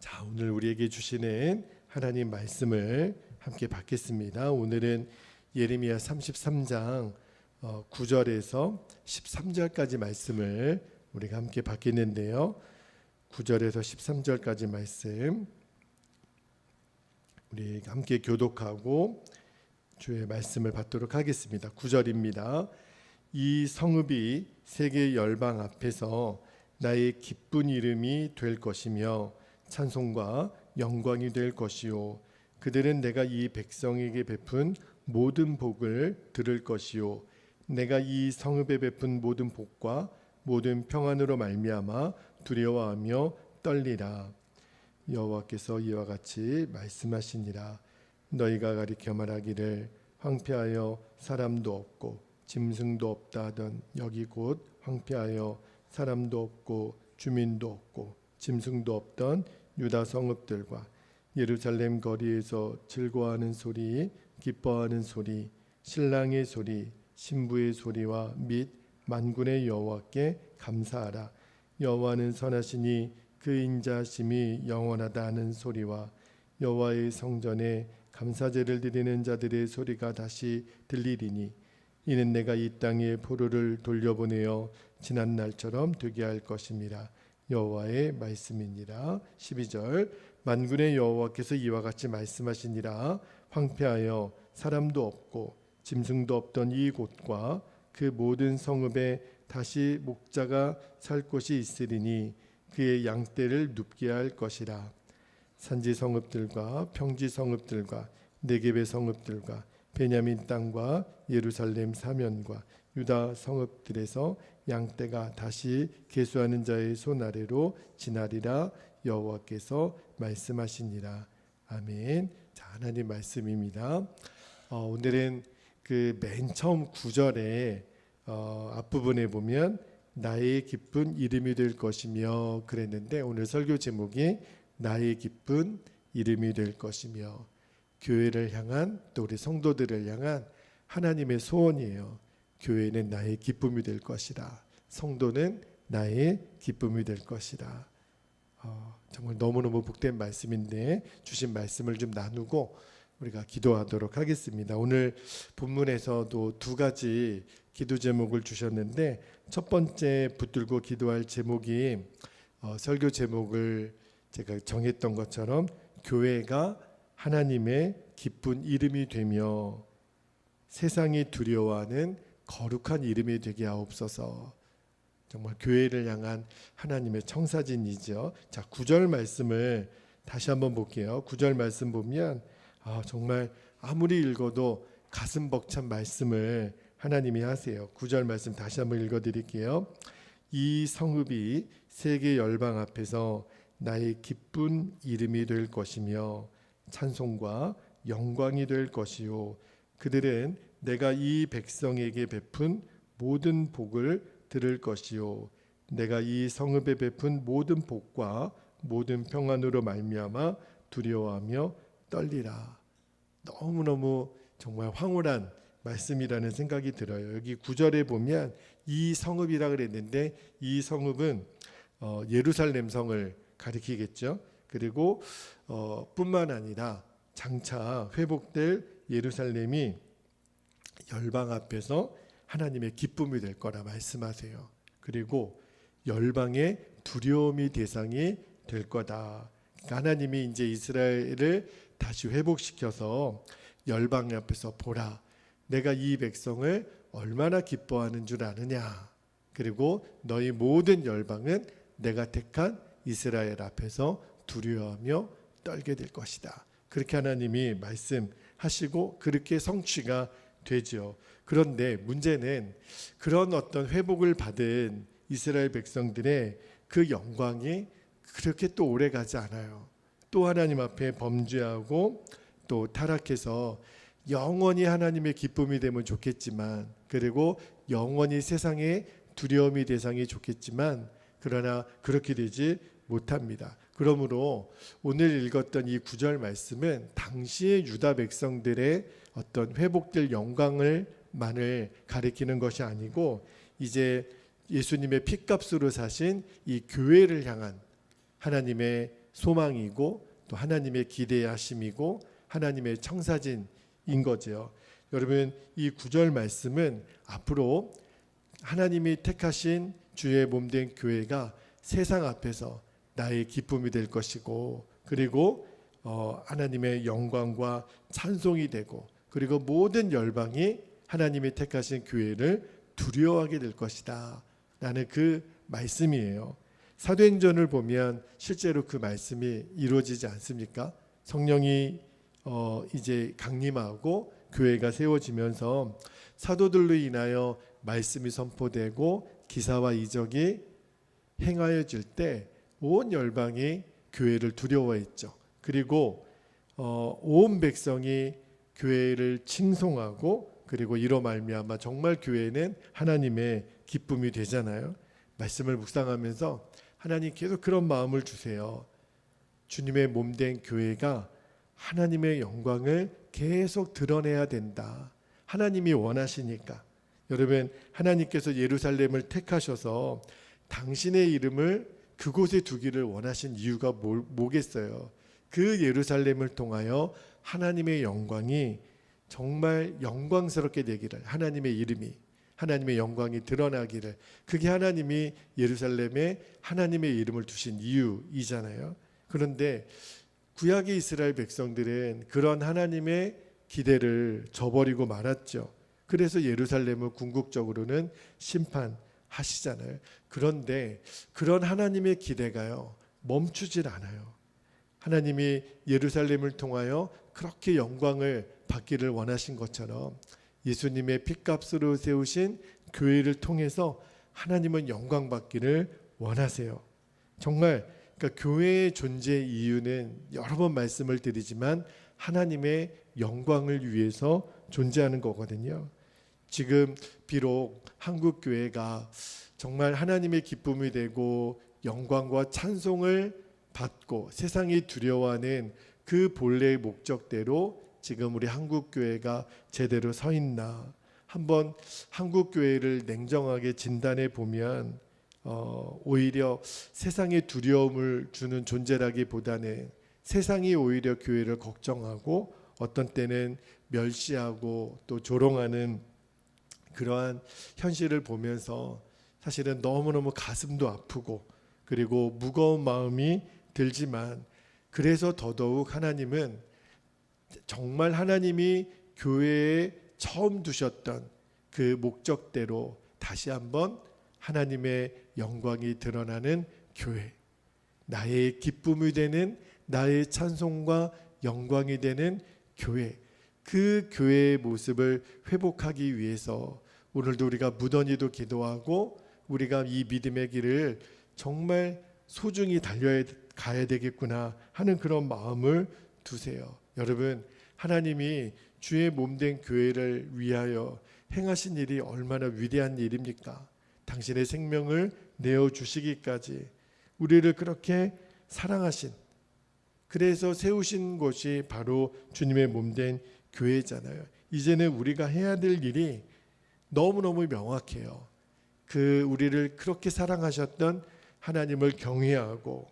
자, 오늘 우리에게 주시는 하나님 말씀을 함께 받겠습니다. 오늘은 예레미야 33장 9절에서 13절까지 말씀을 우리가 함께 받겠는데요. 9절에서 13절까지 말씀 우리 함께 교독하고 주의 말씀을 받도록 하겠습니다. 9절입니다. 이 성읍이 세계 열방 앞에서 나의 기쁜 이름이 될 것이며 찬송과 영광이 될 것이요, 그들은 내가 이 백성에게 베푼 모든 복을 들을 것이요, 내가 이 성읍에 베푼 모든 복과 모든 평안으로 말미암아 두려워하며 떨리라. 여호와께서 이와 같이 말씀하시니라. 너희가 가리켜 말하기를 황폐하여 사람도 없고 짐승도 없다 하던 여기 곧 황폐하여 사람도 없고 주민도 없고 짐승도 없던 유다 성읍들과 예루살렘 거리에서 즐거워하는 소리, 기뻐하는 소리, 신랑의 소리, 신부의 소리와 및 만군의 여호와께 감사하라. 여호와는 선하시니 그 인자심이 영원하다 하는 소리와 여호와의 성전에 감사제를 드리는 자들의 소리가 다시 들리리니 이는 내가 이 땅에 포로를 돌려보내어 지난 날처럼 되게 할 것입니다. 여호와의 말씀이니라. 12절 만군의 여호와께서 이와 같이 말씀하시니라. 황폐하여 사람도 없고 짐승도 없던 이 곳과 그 모든 성읍에 다시 목자가 살 곳이 있으리니 그의 양떼를 눕게 할 것이라. 산지 성읍들과 평지 성읍들과 네겝의 성읍들과 베냐민 땅과 예루살렘 사면과 유다 성읍들에서 양떼가 다시 계수하는 자의 손 아래로 지나리라. 여호와께서 말씀하시니라. 아멘. 자, 하나님 말씀입니다. 오늘은 그 맨 처음 9절에 앞부분에 보면 나의 기쁜 이름이 될 것이며 그랬는데, 오늘 설교 제목이 나의 기쁜 이름이 될 것이며, 교회를 향한, 또 우리 성도들을 향한 하나님의 소원이에요. 교회는 나의 기쁨이 될 것이다. 성도는 나의 기쁨이 될 것이다. 정말 너무너무 복된 말씀인데 주신 말씀을 좀 나누고 우리가 기도하도록 하겠습니다. 오늘 본문에서도 두 가지 기도 제목을 주셨는데, 첫 번째 붙들고 기도할 제목이 설교 제목을 제가 정했던 것처럼 교회가 하나님의 기쁜 이름이 되며 세상이 두려워하는 거룩한 이름이 되게 하옵소서. 정말 교회를 향한 하나님의 청사진이죠. 자, 9절 말씀을 다시 한번 볼게요. 9절 말씀 보면 정말 아무리 읽어도 가슴 벅찬 말씀을 하나님이 하세요. 9절 말씀 다시 한번 읽어드릴게요. 이 성읍이 세계 열방 앞에서 나의 기쁜 이름이 될 것이며 찬송과 영광이 될 것이요, 그들은 내가 이 백성에게 베푼 모든 복을 들을 것이요, 내가 이 성읍에 베푼 모든 복과 모든 평안으로 말미암아 두려워하며 떨리라. 너무너무 정말 황홀한 말씀이라는 생각이 들어요. 여기 9절에 보면 이 성읍이라 그랬는데, 이 성읍은 예루살렘 성을 가리키겠죠. 그리고 뿐만 아니라 장차 회복될 예루살렘이 열방 앞에서 하나님의 기쁨이 될 거라 말씀하세요. 그리고 열방의 두려움이 대상이 될 거다. 하나님이 이제 이스라엘을 다시 회복시켜서 열방 앞에서 보라, 내가 이 백성을 얼마나 기뻐하는 줄 아느냐. 그리고 너희 모든 열방은 내가 택한 이스라엘 앞에서 두려워하며 떨게 될 것이다. 그렇게 하나님이 말씀하시고 그렇게 성취가 되죠. 그런데 문제는 그런 어떤 회복을 받은 이스라엘 백성들의 그 영광이 그렇게 또 오래 가지 않아요. 또 하나님 앞에 범죄하고 또 타락해서 영원히 하나님의 기쁨이 되면 좋겠지만, 그리고 영원히 세상의 두려움이 대상이 좋겠지만, 그러나 그렇게 되지 못합니다. 그러므로 오늘 읽었던 이 9절 말씀은 당시의 유다 백성들의 어떤 회복될 영광을만을 가리키는 것이 아니고, 이제 예수님의 피값으로 사신 이 교회를 향한 하나님의 소망이고 또 하나님의 기대하심이고 하나님의 청사진인 거죠. 여러분, 이 9절 말씀은 앞으로 하나님이 택하신 주의 몸된 교회가 세상 앞에서 나의 기쁨이 될 것이고, 그리고 하나님의 영광과 찬송이 되고, 그리고 모든 열방이 하나님이 택하신 교회를 두려워하게 될 것이다 라는 그 말씀이에요. 사도행전을 보면 실제로 그 말씀이 이루어지지 않습니까? 성령이 이제 강림하고 교회가 세워지면서 사도들로 인하여 말씀이 선포되고 기사와 이적이 행하여질 때 온 열방이 교회를 두려워했죠. 그리고 온 백성이 교회를 칭송하고, 그리고 이로 말미암아 정말 교회는 하나님의 기쁨이 되잖아요. 말씀을 묵상하면서 하나님 계속 그런 마음을 주세요. 주님의 몸된 교회가 하나님의 영광을 계속 드러내야 된다. 하나님이 원하시니까. 여러분, 하나님께서 예루살렘을 택하셔서 당신의 이름을 그곳에 두기를 원하신 이유가 뭐겠어요? 그 예루살렘을 통하여 하나님의 영광이 정말 영광스럽게 되기를, 하나님의 이름이, 하나님의 영광이 드러나기를, 그게 하나님이 예루살렘에 하나님의 이름을 두신 이유이잖아요. 그런데 구약의 이스라엘 백성들은 그런 하나님의 기대를 저버리고 말았죠. 그래서 예루살렘을 궁극적으로는 심판하시잖아요. 그런데 그런 하나님의 기대가요, 멈추질 않아요. 하나님이 예루살렘을 통하여 그렇게 영광을 받기를 원하신 것처럼 예수님의 핏값으로 세우신 교회를 통해서 하나님은 영광 받기를 원하세요. 정말 그러니까 교회의 존재 이유는 여러 번 말씀을 드리지만 하나님의 영광을 위해서 존재하는 거거든요. 지금 비록 한국 교회가 정말 하나님의 기쁨이 되고 영광과 찬송을 받고 세상이 두려워하는 그 본래의 목적대로 지금 우리 한국 교회가 제대로 서 있나, 한번 한국 교회를 냉정하게 진단해 보면 오히려 세상에 두려움을 주는 존재라기보다는 세상이 오히려 교회를 걱정하고 어떤 때는 멸시하고 또 조롱하는 그러한 현실을 보면서 사실은 너무너무 가슴도 아프고 그리고 무거운 마음이 들지만, 그래서 더더욱 하나님은 정말 하나님이 교회에 처음 두셨던 그 목적대로 다시 한번 하나님의 영광이 드러나는 교회, 나의 기쁨이 되는, 나의 찬송과 영광이 되는 교회, 그 교회의 모습을 회복하기 위해서 오늘도 우리가 무던히도 기도하고 우리가 이 믿음의 길을 정말 소중히 달려가야 되겠구나 하는 그런 마음을 두세요. 여러분, 하나님이 주의 몸된 교회를 위하여 행하신 일이 얼마나 위대한 일입니까? 당신의 생명을 내어주시기까지 우리를 그렇게 사랑하신, 그래서 세우신 것이 바로 주님의 몸된 교회잖아요. 이제는 우리가 해야 될 일이 너무너무 명확해요. 그 우리를 그렇게 사랑하셨던 하나님을 경외하고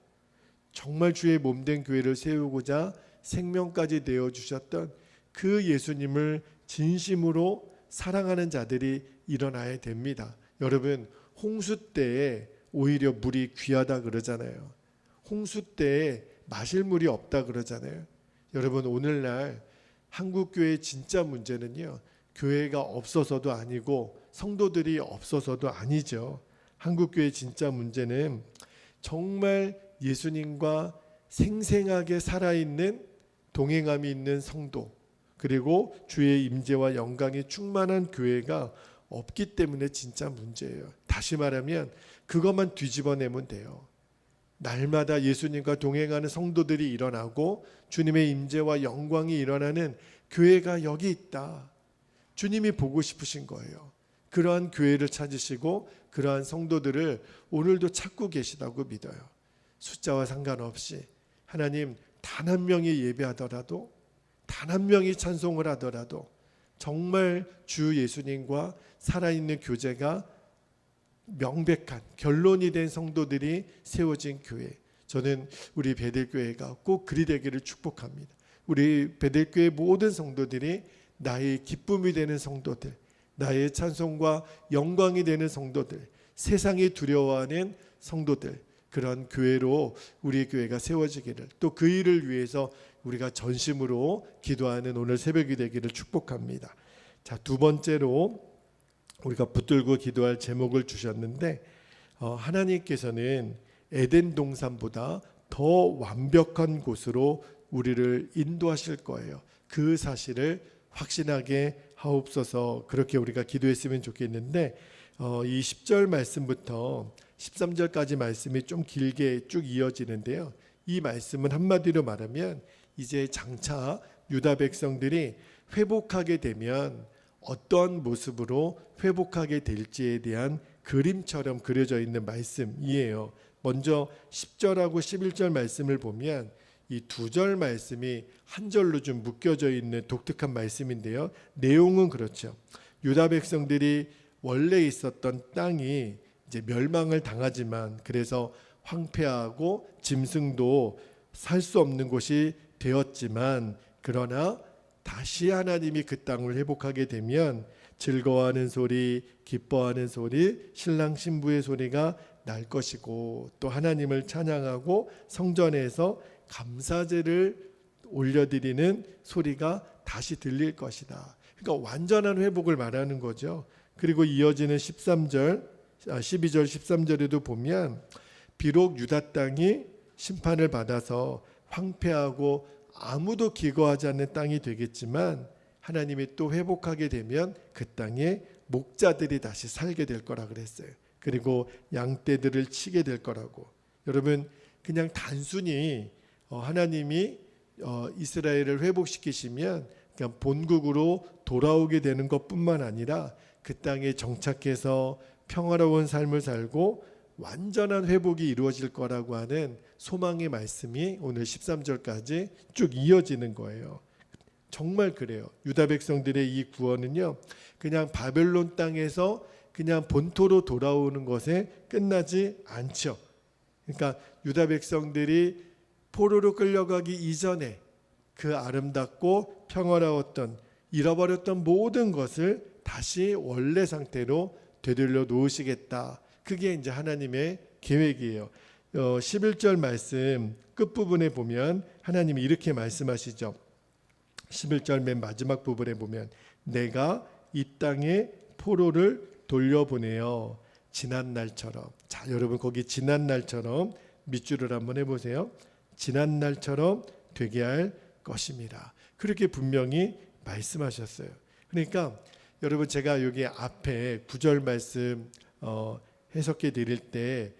정말 주의 몸된 교회를 세우고자 생명까지 내어주셨던 그 예수님을 진심으로 사랑하는 자들이 일어나야 됩니다. 여러분, 홍수 때에 오히려 물이 귀하다 그러잖아요. 홍수 때에 마실 물이 없다 그러잖아요. 여러분, 오늘날 한국교회의 진짜 문제는요, 교회가 없어서도 아니고 성도들이 없어서도 아니죠. 한국교회의 진짜 문제는 정말 예수님과 생생하게 살아있는 동행함이 있는 성도, 그리고 주의 임재와 영광이 충만한 교회가 없기 때문에 진짜 문제예요. 다시 말하면 그것만 뒤집어내면 돼요. 날마다 예수님과 동행하는 성도들이 일어나고 주님의 임재와 영광이 일어나는 교회가 여기 있다. 주님이 보고 싶으신 거예요. 그러한 교회를 찾으시고 그러한 성도들을 오늘도 찾고 계시다고 믿어요. 숫자와 상관없이 하나님, 단 한 명이 예배하더라도, 단 한 명이 찬송을 하더라도 정말 주 예수님과 살아있는 교제가 명백한 결론이 된 성도들이 세워진 교회, 저는 우리 베델교회가 꼭 그리 되기를 축복합니다. 우리 베델교회 모든 성도들이 나의 기쁨이 되는 성도들, 나의 찬송과 영광이 되는 성도들, 세상이 두려워하는 성도들, 그런 교회로 우리 교회가 세워지기를, 또 그 일을 위해서 우리가 전심으로 기도하는 오늘 새벽이 되기를 축복합니다. 자, 두 번째로 우리가 붙들고 기도할 제목을 주셨는데, 하나님께서는 에덴 동산보다 더 완벽한 곳으로 우리를 인도하실 거예요. 그 사실을 확신하게 하옵소서. 그렇게 우리가 기도했으면 좋겠는데, 이 10절 말씀부터 13절까지 말씀이 좀 길게 쭉 이어지는데요. 이 말씀은 한마디로 말하면 이제 장차 유다 백성들이 회복하게 되면 어떤 모습으로 회복하게 될지에 대한 그림처럼 그려져 있는 말씀이에요. 먼저 10절하고 11절 말씀을 보면 이 두 절 말씀이 한 절로 좀 묶여져 있는 독특한 말씀인데요. 내용은 그렇죠. 유다 백성들이 원래 있었던 땅이 이제 멸망을 당하지만, 그래서 황폐하고 짐승도 살 수 없는 곳이 되었지만, 그러나 다시 하나님이 그 땅을 회복하게 되면 즐거워하는 소리, 기뻐하는 소리, 신랑 신부의 소리가 날 것이고, 또 하나님을 찬양하고 성전에서 감사제를 올려드리는 소리가 다시 들릴 것이다. 그러니까 완전한 회복을 말하는 거죠. 그리고 이어지는 12절 13절에도 보면 비록 유다 땅이 심판을 받아서 황폐하고 아무도 기거하지 않는 땅이 되겠지만, 하나님이 또 회복하게 되면 그 땅에 목자들이 다시 살게 될 거라 그랬어요. 그리고 양떼들을 치게 될 거라고. 여러분, 그냥 단순히 하나님이 이스라엘을 회복시키시면 그냥 본국으로 돌아오게 되는 것뿐만 아니라 그 땅에 정착해서 평화로운 삶을 살고 완전한 회복이 이루어질 거라고 하는 소망의 말씀이 오늘 13절까지 쭉 이어지는 거예요. 정말 그래요. 유다 백성들의 이 구원은요, 그냥 바벨론 땅에서 그냥 본토로 돌아오는 것에 끝나지 않죠. 그러니까 유다 백성들이 포로로 끌려가기 이전에 그 아름답고 평화로웠던, 잃어버렸던 모든 것을 다시 원래 상태로 되돌려 놓으시겠다. 그게 이제 하나님의 계획이에요. 11절 말씀 끝부분에 보면 하나님이 이렇게 말씀하시죠. 11절 맨 마지막 부분에 보면 내가 이 땅에 포로를 돌려보내어 지난 날처럼. 자, 여러분 거기 지난 날처럼 밑줄을 한번 해보세요. 지난 날처럼 되게 할 것입니다. 그렇게 분명히 말씀하셨어요. 그러니까 여러분, 제가 여기 앞에 9절 말씀 해석해 드릴 때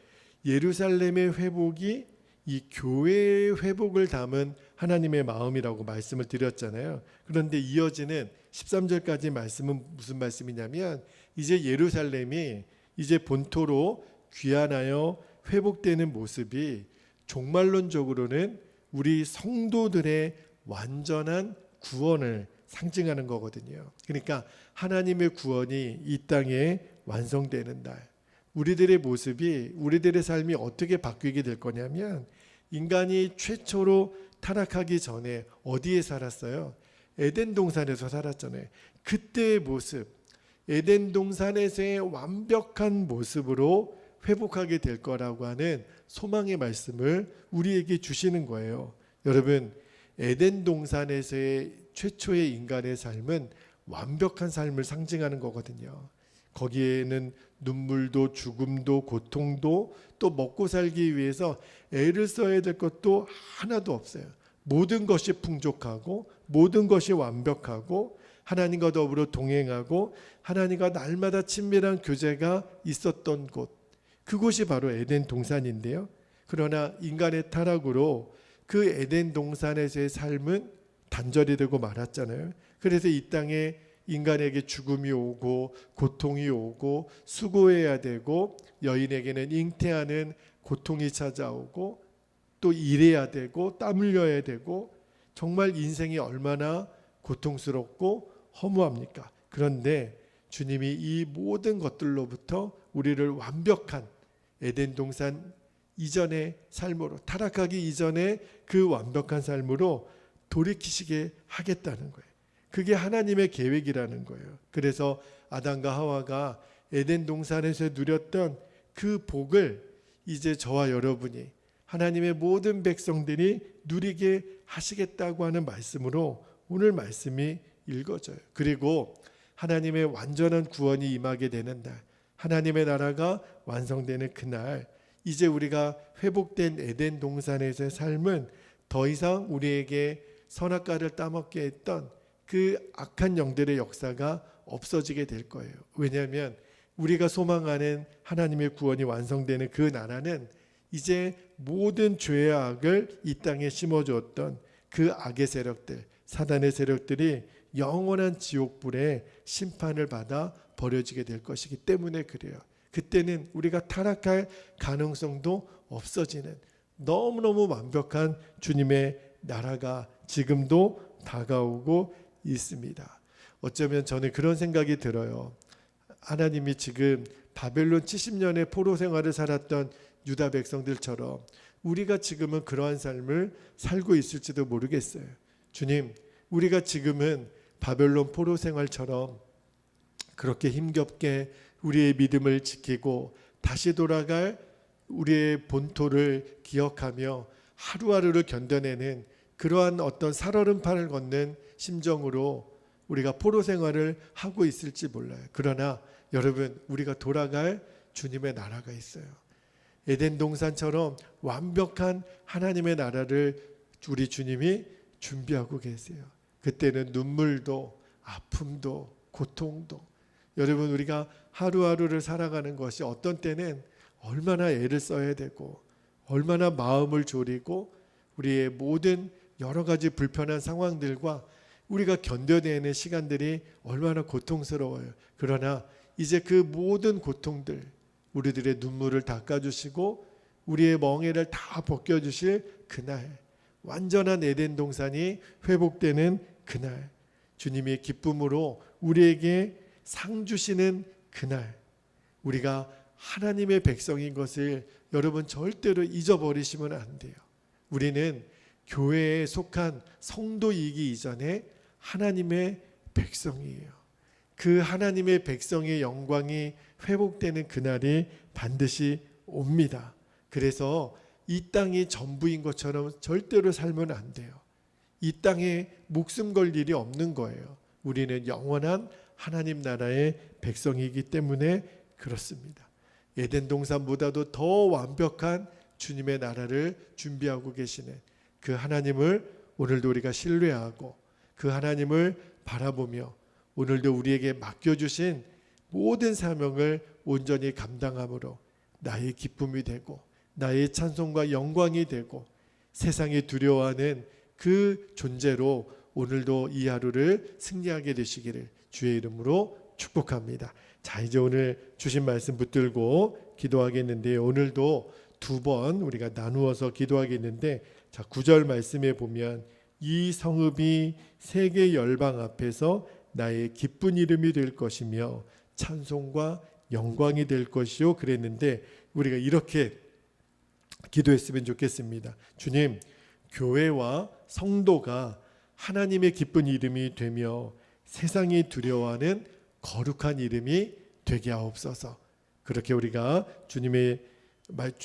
예루살렘의 회복이 이 교회의 회복을 담은 하나님의 마음이라고 말씀을 드렸잖아요. 그런데 이어지는 13절까지 말씀은 무슨 말씀이냐면, 이제 예루살렘이 이제 본토로 귀환하여 회복되는 모습이 종말론적으로는 우리 성도들의 완전한 구원을 상징하는 거거든요. 그러니까 하나님의 구원이 이 땅에 완성되는 날, 우리들의 모습이, 우리들의 삶이 어떻게 바뀌게 될 거냐면, 인간이 최초로 타락하기 전에 어디에 살았어요? 에덴 동산에서 살았잖아요. 그때의 모습, 에덴 동산에서의 완벽한 모습으로 회복하게 될 거라고 하는 소망의 말씀을 우리에게 주시는 거예요. 여러분, 에덴 동산에서의 최초의 인간의 삶은 완벽한 삶을 상징하는 거거든요. 거기에는 눈물도 죽음도 고통도 또 먹고 살기 위해서 애를 써야 될 것도 하나도 없어요. 모든 것이 풍족하고 모든 것이 완벽하고 하나님과 더불어 동행하고 하나님과 날마다 친밀한 교제가 있었던 곳, 그곳이 바로 에덴 동산인데요. 그러나 인간의 타락으로 그 에덴 동산에서의 삶은 단절이 되고 말았잖아요. 그래서 이 땅에 인간에게 죽음이 오고 고통이 오고 수고해야 되고, 여인에게는 잉태하는 고통이 찾아오고, 또 일해야 되고 땀 흘려야 되고, 정말 인생이 얼마나 고통스럽고 허무합니까? 그런데 주님이 이 모든 것들로부터 우리를 완벽한 에덴 동산 이전의 삶으로, 타락하기 이전에 그 완벽한 삶으로 돌이키시게 하겠다는 거예요. 그게 하나님의 계획이라는 거예요. 그래서 아담과 하와가 에덴 동산에서 누렸던 그 복을 이제 저와 여러분이, 하나님의 모든 백성들이 누리게 하시겠다고 하는 말씀으로 오늘 말씀이 읽어져요. 그리고 하나님의 완전한 구원이 임하게 되는 날, 하나님의 나라가 완성되는 그날, 이제 우리가 회복된 에덴 동산에서의 삶은 더 이상 우리에게 선악과를 따먹게 했던 그 악한 영들의 역사가 없어지게 될 거예요. 왜냐하면 우리가 소망하는 하나님의 구원이 완성되는 그 나라는 이제 모든 죄의 악을 이 땅에 심어주었던 그 악의 세력들, 사단의 세력들이 영원한 지옥불에 심판을 받아 버려지게 될 것이기 때문에 그래요. 그때는 우리가 타락할 가능성도 없어지는 너무너무 완벽한 주님의 나라가 지금도 다가오고 있습니다. 어쩌면 저는 그런 생각이 들어요. 하나님이 지금 바벨론 70년의 포로 생활을 살았던 유다 백성들처럼 우리가 지금은 그러한 삶을 살고 있을지도 모르겠어요. 주님, 우리가 지금은 바벨론 포로 생활처럼 그렇게 힘겹게 우리의 믿음을 지키고 다시 돌아갈 우리의 본토를 기억하며 하루하루를 견뎌내는 그러한 어떤 살얼음판을 걷는 심정으로 우리가 포로 생활을 하고 있을지 몰라요. 그러나 여러분, 우리가 돌아갈 주님의 나라가 있어요. 에덴 동산처럼 완벽한 하나님의 나라를 우리 주님이 준비하고 계세요. 그때는 눈물도 아픔도 고통도, 여러분, 우리가 하루하루를 살아가는 것이 어떤 때는 얼마나 애를 써야 되고 얼마나 마음을 졸이고 우리의 모든 여러 가지 불편한 상황들과 우리가 견뎌내는 시간들이 얼마나 고통스러워요. 그러나 이제 그 모든 고통들, 우리들의 눈물을 닦아주시고 우리의 멍에를 다 벗겨주실 그날, 완전한 에덴 동산이 회복되는 그날, 주님의 기쁨으로 우리에게 상 주시는 그날, 우리가 하나님의 백성인 것을 여러분 절대로 잊어버리시면 안 돼요. 우리는 교회에 속한 성도이기 이전에 하나님의 백성이에요. 그 하나님의 백성의 영광이 회복되는 그날이 반드시 옵니다. 그래서 이 땅이 전부인 것처럼 절대로 살면 안 돼요. 이 땅에 목숨 걸 일이 없는 거예요. 우리는 영원한 하나님 나라의 백성이기 때문에 그렇습니다. 에덴 동산보다도 더 완벽한 주님의 나라를 준비하고 계시는 그 하나님을 오늘도 우리가 신뢰하고 그 하나님을 바라보며 오늘도 우리에게 맡겨주신 모든 사명을 온전히 감당함으로 나의 기쁨이 되고 나의 찬송과 영광이 되고 세상이 두려워하는 그 존재로 오늘도 이 하루를 승리하게 되시기를 주의 이름으로 축복합니다. 자, 이제 오늘 주신 말씀 붙들고 기도하겠는데, 오늘도 두 번 우리가 나누어서 기도하겠는데, 자, 9절 말씀에 보면 이 성읍이 세계 열방 앞에서 나의 기쁜 이름이 될 것이며 찬송과 영광이 될 것이요 그랬는데, 우리가 이렇게 기도했으면 좋겠습니다. 주님, 교회와 성도가 하나님의 기쁜 이름이 되며 세상이 두려워하는 거룩한 이름이 되게 하옵소서. 그렇게 우리가 주님의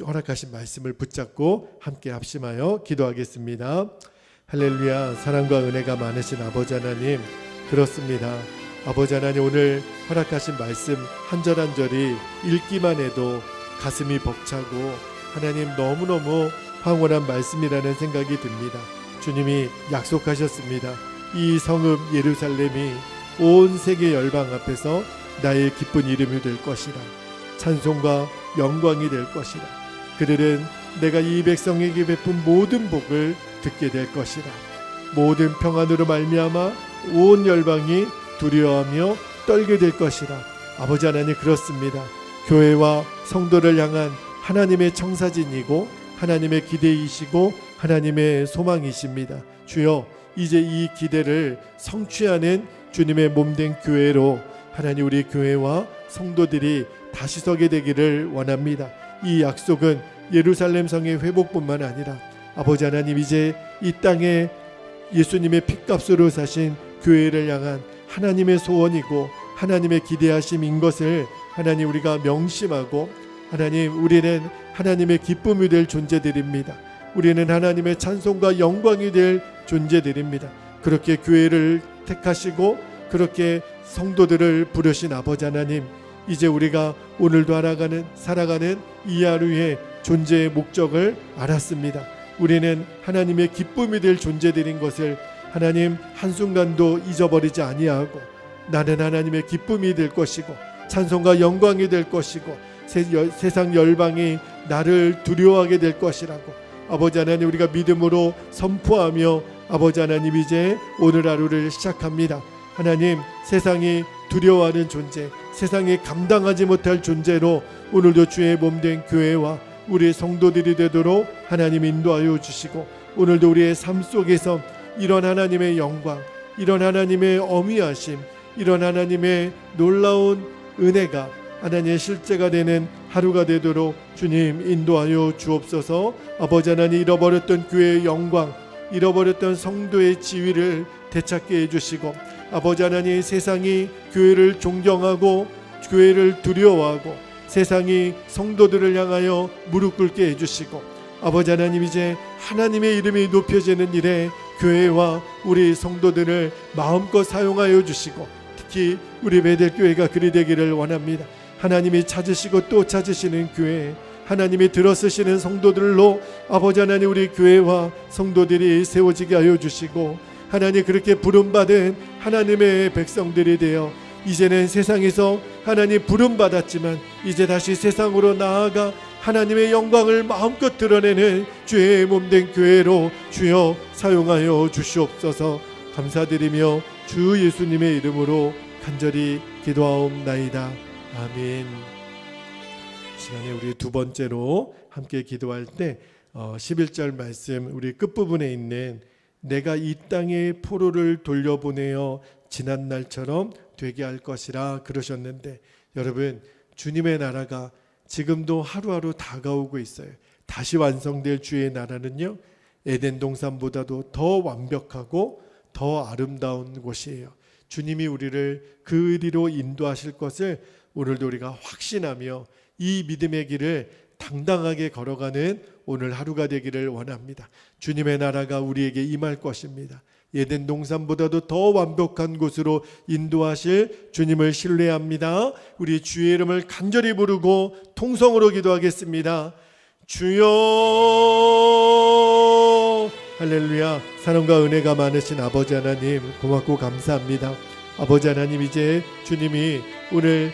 허락하신 말씀을 붙잡고 함께 합심하여 기도하겠습니다. 할렐루야. 사랑과 은혜가 많으신 아버지 하나님, 그렇습니다. 아버지 하나님, 오늘 허락하신 말씀 한 절 한 절이 읽기만 해도 가슴이 벅차고 하나님 너무너무 황홀한 말씀이라는 생각이 듭니다. 주님이 약속하셨습니다. 이 성읍 예루살렘이 온 세계 열방 앞에서 나의 기쁜 이름이 될 것이라, 찬송과 영광이 될 것이라, 그들은 내가 이 백성에게 베푼 모든 복을 듣게 될 것이라, 모든 평안으로 말미암아 온 열방이 두려워하며 떨게 될 것이라. 아버지 하나님, 그렇습니다. 교회와 성도를 향한 하나님의 청사진이고 하나님의 기대이시고 하나님의 소망이십니다. 주여, 이제 이 기대를 성취하는 주님의 몸된 교회로 하나님, 우리 교회와 성도들이 다시 서게 되기를 원합니다. 이 약속은 예루살렘 성의 회복뿐만 아니라 아버지 하나님, 이제 이 땅에 예수님의 핏값으로 사신 교회를 향한 하나님의 소원이고 하나님의 기대하심인 것을 하나님 우리가 명심하고, 하나님 우리는 하나님의 기쁨이 될 존재들입니다. 우리는 하나님의 찬송과 영광이 될 존재들입니다. 그렇게 교회를 택하시고 그렇게 성도들을 부르신 아버지 하나님, 이제 우리가 오늘도 살아가는 이 하루의 존재의 목적을 알았습니다. 우리는 하나님의 기쁨이 될 존재들인 것을 하나님 한순간도 잊어버리지 아니하고, 나는 하나님의 기쁨이 될 것이고 찬송과 영광이 될 것이고 세상 열방이 나를 두려워하게 될 것이라고 아버지 하나님 우리가 믿음으로 선포하며, 아버지 하나님 이제 오늘 하루를 시작합니다. 하나님, 세상이 두려워하는 존재, 세상이 감당하지 못할 존재로 오늘도 주의 몸된 교회와 우리 성도들이 되도록 하나님 인도하여 주시고, 오늘도 우리의 삶 속에서 이런 하나님의 영광, 이런 하나님의 어미하심, 이런 하나님의 놀라운 은혜가 하나님의 실제가 되는 하루가 되도록 주님 인도하여 주옵소서. 아버지 하나님, 잃어버렸던 교회의 영광, 잃어버렸던 성도의 지위를 되찾게 해주시고, 아버지 하나님, 세상이 교회를 존경하고 교회를 두려워하고 세상이 성도들을 향하여 무릎 꿇게 해주시고, 아버지 하나님, 이제 하나님의 이름이 높여지는 일에 교회와 우리 성도들을 마음껏 사용하여 주시고, 특히 우리 베델교회가 그리 되기를 원합니다. 하나님이 찾으시고 또 찾으시는 교회, 하나님이 들어쓰시는 성도들로 아버지 하나님 우리 교회와 성도들이 세워지게 하여 주시고, 하나님 그렇게 부름받은 하나님의 백성들이 되어 이제는 세상에서 하나님 부름받았지만 이제 다시 세상으로 나아가 하나님의 영광을 마음껏 드러내는 주의 몸된 교회로 주여 사용하여 주시옵소서. 감사드리며 주 예수님의 이름으로 간절히 기도하옵나이다. 아멘. 시간에 우리 두 번째로 함께 기도할 때 11절 말씀, 우리 끝부분에 있는 내가 이 땅에 포로를 돌려보내어 지난 날처럼 되게 할 것이라 그러셨는데, 여러분, 주님의 나라가 지금도 하루하루 다가오고 있어요. 다시 완성될 주의 나라는요, 에덴 동산보다도 더 완벽하고 더 아름다운 곳이에요. 주님이 우리를 그 의리로 인도하실 것을 오늘도 우리가 확신하며 이 믿음의 길을 당당하게 걸어가는 오늘 하루가 되기를 원합니다. 주님의 나라가 우리에게 임할 것입니다. 에덴 동산보다도 더 완벽한 곳으로 인도하실 주님을 신뢰합니다. 우리 주의 이름을 간절히 부르고 통성으로 기도하겠습니다. 주여, 할렐루야. 사랑과 은혜가 많으신 아버지 하나님, 고맙고 감사합니다. 아버지 하나님, 이제 주님이 오늘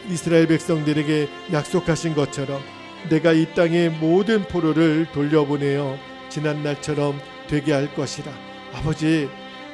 이스라엘 백성들에게 약속하신 것처럼 내가 이 땅의 모든 포로를 돌려보내어 지난 날처럼 되게 할 것이라. 아버지,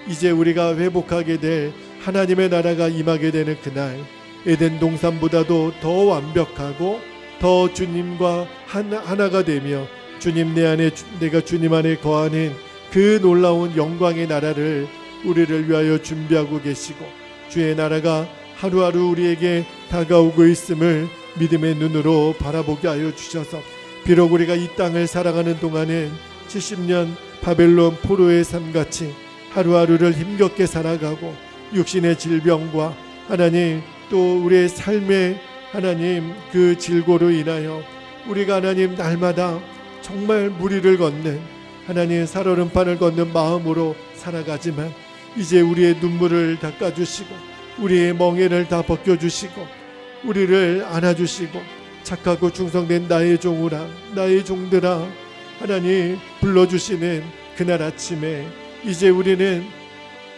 이제 우리가 회복하게 될 하나님의 나라가 임하게 되는 그날, 에덴 동산보다도 더 완벽하고 더 주님과 하나가 되며 주님 내 안에, 내가 주님 안에 거하는 그 놀라운 영광의 나라를 우리를 위하여 준비하고 계시고, 주의 나라가 하루하루 우리에게 다가오고 있음을 믿음의 눈으로 바라보게 하여 주셔서, 비록 우리가 이 땅을 살아가는 동안은 70년 바벨론 포로의 삶같이 하루하루를 힘겹게 살아가고 육신의 질병과 하나님 또 우리의 삶의 하나님 그 질고로 인하여 우리가 하나님 날마다 정말 무리를 걷는 하나님 살얼음판을 걷는 마음으로 살아가지만, 이제 우리의 눈물을 닦아주시고 우리의 멍에를 다 벗겨주시고 우리를 안아주시고 착하고 충성된 나의 종우라, 나의 종들아 하나님 불러주시는 그날 아침에, 이제 우리는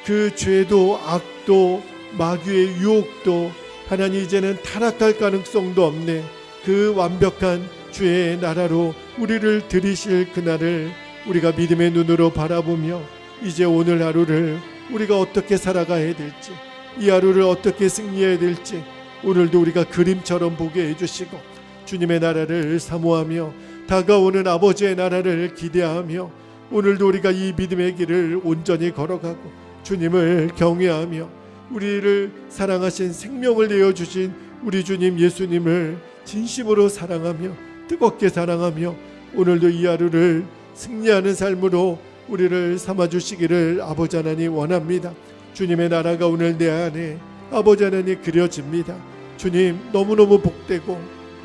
그 죄도 악도 마귀의 유혹도 하나님 이제는 타락할 가능성도 없는 그 완벽한 주의 나라로 우리를 들이실 그날을 우리가 믿음의 눈으로 바라보며, 이제 오늘 하루를 우리가 어떻게 살아가야 될지, 이 하루를 어떻게 승리해야 될지 오늘도 우리가 그림처럼 보게 해주시고, 주님의 나라를 사모하며 다가오는 아버지의 나라를 기대하며 오늘도 우리가 이 믿음의 길을 온전히 걸어가고 주님을 경외하며 우리를 사랑하신 생명을 내어주신 우리 주님 예수님을 진심으로 사랑하며 뜨겁게 사랑하며 오늘도 이 하루를 승리하는 삶으로 우리를 삼아주시기를 아버지 하나님 원합니다. 주님의 나라가 오늘 내 안에 아버지 하나님 그려집니다. 주님, 너무너무 복되고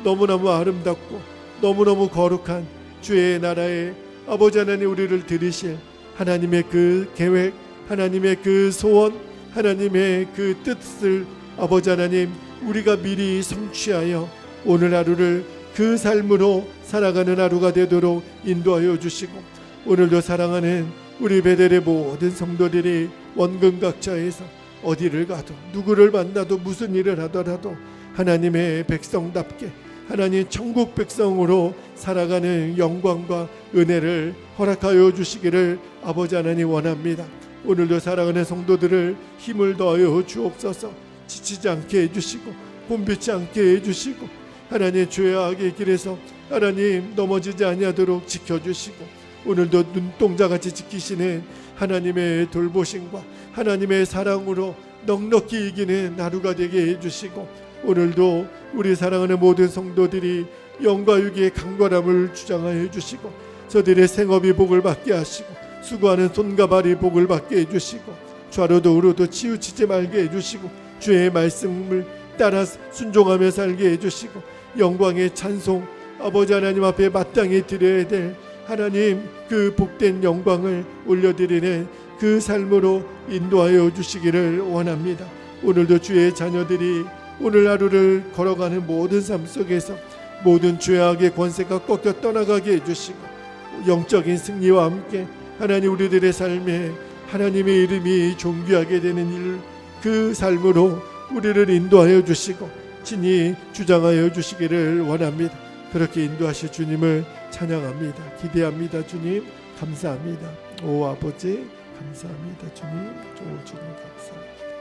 너무너무 아름답고 너무너무 거룩한 주의 나라에 아버지 하나님 우리를 들이실 하나님의 그 계획, 하나님의 그 소원, 하나님의 그 뜻을 아버지 하나님 우리가 미리 성취하여 오늘 하루를 그 삶으로 살아가는 하루가 되도록 인도하여 주시고, 오늘도 사랑하는 우리 베델의 모든 성도들이 원근각자에서 어디를 가도 누구를 만나도 무슨 일을 하더라도 하나님의 백성답게 하나님 천국 백성으로 살아가는 영광과 은혜를 허락하여 주시기를 아버지 하나님 원합니다. 오늘도 사랑하는 성도들을 힘을 더하여 주옵소서. 지치지 않게 해주시고 곤비치 않게 해주시고 하나님 죄악의 길에서 하나님 넘어지지 아니하도록 지켜주시고, 오늘도 눈동자같이 지키시는 하나님의 돌보심과 하나님의 사랑으로 넉넉히 이기는 하루가 되게 해주시고, 오늘도 우리 사랑하는 모든 성도들이 영과 육의 강건함을 주장하여 해주시고 저들의 생업이 복을 받게 하시고 수고하는 손과 발이 복을 받게 해주시고 좌로도 우로도 치우치지 말게 해주시고 주의 말씀을 따라 순종하며 살게 해주시고 영광의 찬송 아버지 하나님 앞에 마땅히 드려야 될 하나님 그 복된 영광을 올려드리는 그 삶으로 인도하여 주시기를 원합니다. 오늘도 주의 자녀들이 오늘 하루를 걸어가는 모든 삶 속에서 모든 죄악의 권세가 꺾여 떠나가게 해주시고 영적인 승리와 함께 하나님 우리들의 삶에 하나님의 이름이 존귀하게 되는 일, 그 삶으로 우리를 인도하여 주시고 친히 주장하여 주시기를 원합니다. 그렇게 인도하실 주님을 찬양합니다. 기대합니다. 주님 감사합니다. 오 아버지 감사합니다. 주님, 오 주님 감사합니다.